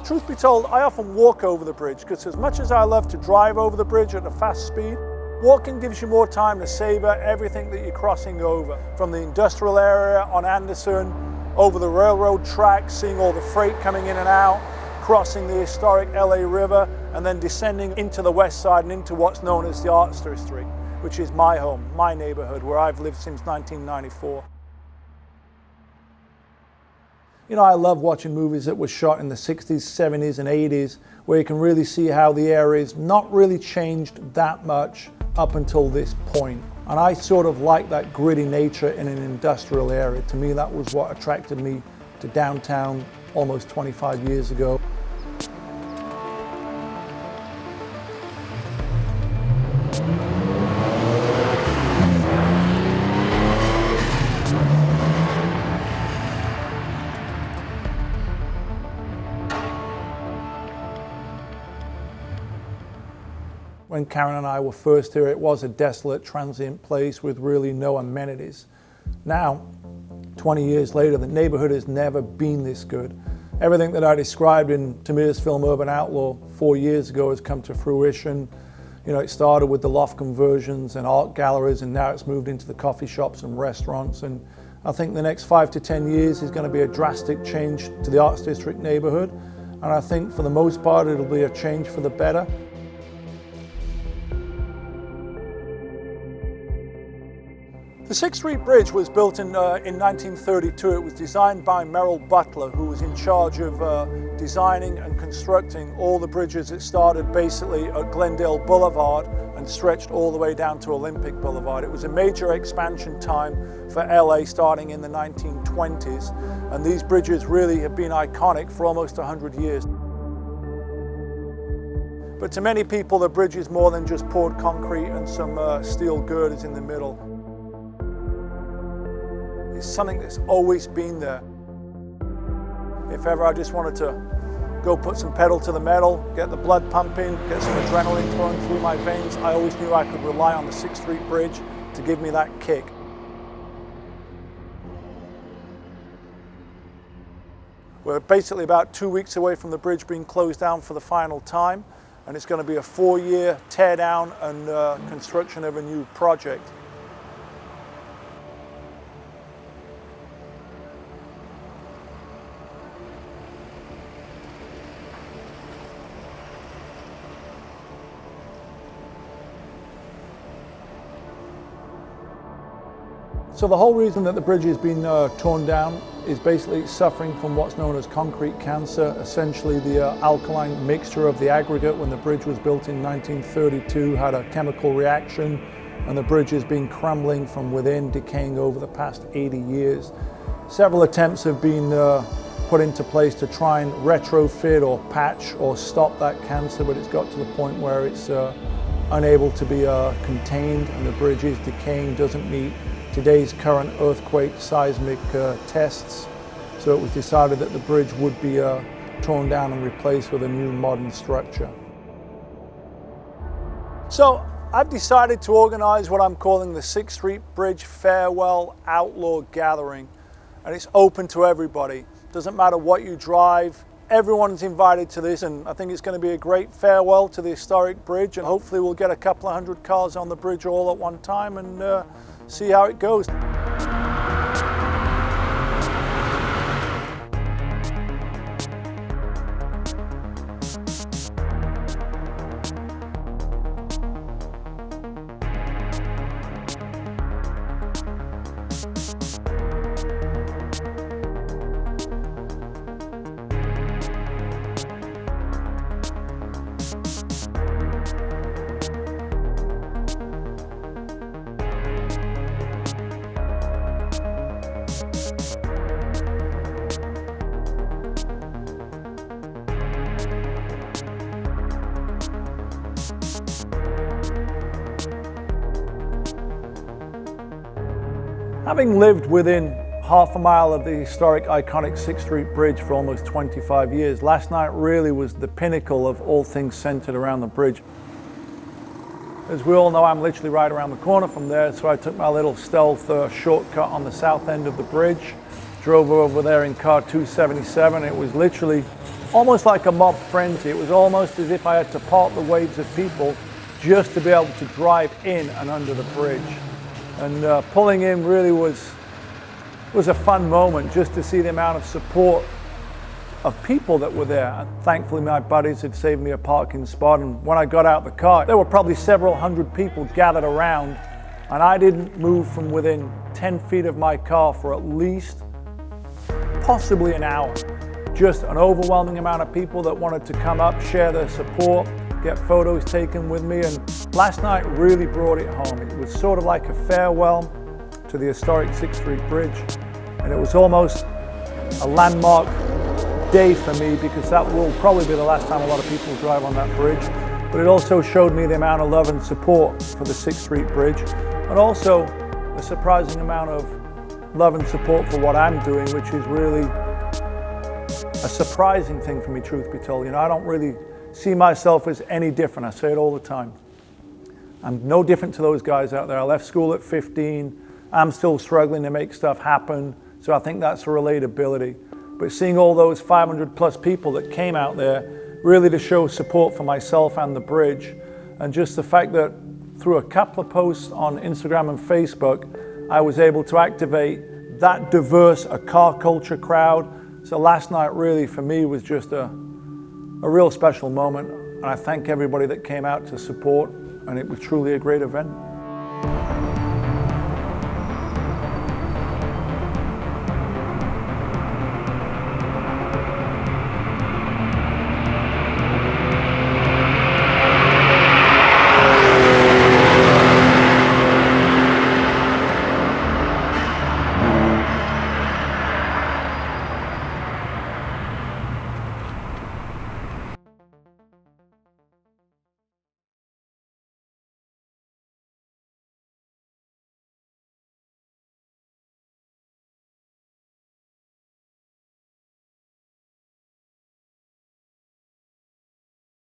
Truth be told, I often walk over the bridge because as much as I love to drive over the bridge at a fast speed, walking gives you more time to savor everything that you're crossing over. From the industrial area on Anderson, over the railroad tracks, seeing all the freight coming in and out, crossing the historic LA River, and then descending into the west side and into what's known as the Arts District, which is my home, my neighborhood, where I've lived since 1994. You know, I love watching movies that were shot in the 60s, 70s, and 80s, where you can really see how the area's not really changed that much up until this point. And I sort of like that gritty nature in an industrial area. To me, that was what attracted me to downtown almost 25 years ago. When Karen and I were first here, it was a desolate, transient place with really no amenities. Now, 20 years later, the neighborhood has never been this good. Everything that I described in Tamir's film Urban Outlaw 4 years ago has come to fruition. You know, it started with the loft conversions and art galleries, and now it's moved into the coffee shops and restaurants. And I think the next 5 to 10 years is going to be a drastic change to the Arts District neighborhood. And I think for the most part, it'll be a change for the better. The 6th Street Bridge was built in 1932. It was designed by Merrill Butler, who was in charge of designing and constructing all the bridges. It started basically at Glendale Boulevard and stretched all the way down to Olympic Boulevard. It was a major expansion time for LA starting in the 1920s, and these bridges really have been iconic for almost 100 years. But to many people, the bridge is more than just poured concrete and some steel girders in the middle. It's something that's always been there. If ever I just wanted to go put some pedal to the metal, get the blood pumping, get some adrenaline flowing through my veins, I always knew I could rely on the 6th Street Bridge to give me that kick. We're basically about 2 weeks away from the bridge being closed down for the final time, and it's going to be a 4-year tear down and construction of a new project. So the whole reason that the bridge has been torn down is basically suffering from what's known as concrete cancer. Essentially the alkaline mixture of the aggregate when the bridge was built in 1932 had a chemical reaction, and the bridge has been crumbling from within, decaying over the past 80 years. Several attempts have been put into place to try and retrofit or patch or stop that cancer, but it's got to the point where it's unable to be contained, and the bridge is decaying, doesn't meet today's current earthquake seismic tests. So it was decided that the bridge would be torn down and replaced with a new modern structure. So I've decided to organize what I'm calling the 6th Street Bridge Farewell Outlaw Gathering, and it's open to everybody. Doesn't matter what you drive, everyone's invited to this, and I think it's going to be a great farewell to the historic bridge, and hopefully we'll get a couple of hundred cars on the bridge all at one time and see how it goes. Having lived within half a mile of the historic, iconic 6th Street Bridge for almost 25 years, last night really was the pinnacle of all things centered around the bridge. As we all know, I'm literally right around the corner from there, so I took my little stealth shortcut on the south end of the bridge, drove over there in car 277. It was literally almost like a mob frenzy. It was almost as if I had to part the waves of people just to be able to drive in and under the bridge. And pulling in really was a fun moment, just to see the amount of support of people that were there. And thankfully my buddies had saved me a parking spot, and when I got out the car, there were probably several hundred people gathered around, and I didn't move from within 10 feet of my car for at least possibly an hour. Just an overwhelming amount of people that wanted to come up, share their support, get photos taken with me, and last night really brought it home. It was sort of like a farewell to the historic 6th Street Bridge, and it was almost a landmark day for me, because that will probably be the last time a lot of people drive on that bridge. But it also showed me the amount of love and support for the 6th Street Bridge, and also a surprising amount of love and support for what I'm doing, which is really a surprising thing for me, truth be told. You know, I don't really see myself as any different. I say it all the time. I'm no different to those guys out there. I left school at 15. I'm still struggling to make stuff happen. So I think that's a relatability. But seeing all those 500 plus people that came out there really to show support for myself and the bridge, and just the fact that through a couple of posts on Instagram and Facebook, I was able to activate that diverse a car culture crowd. So last night really for me was just a real special moment, and I thank everybody that came out to support, and it was truly a great event.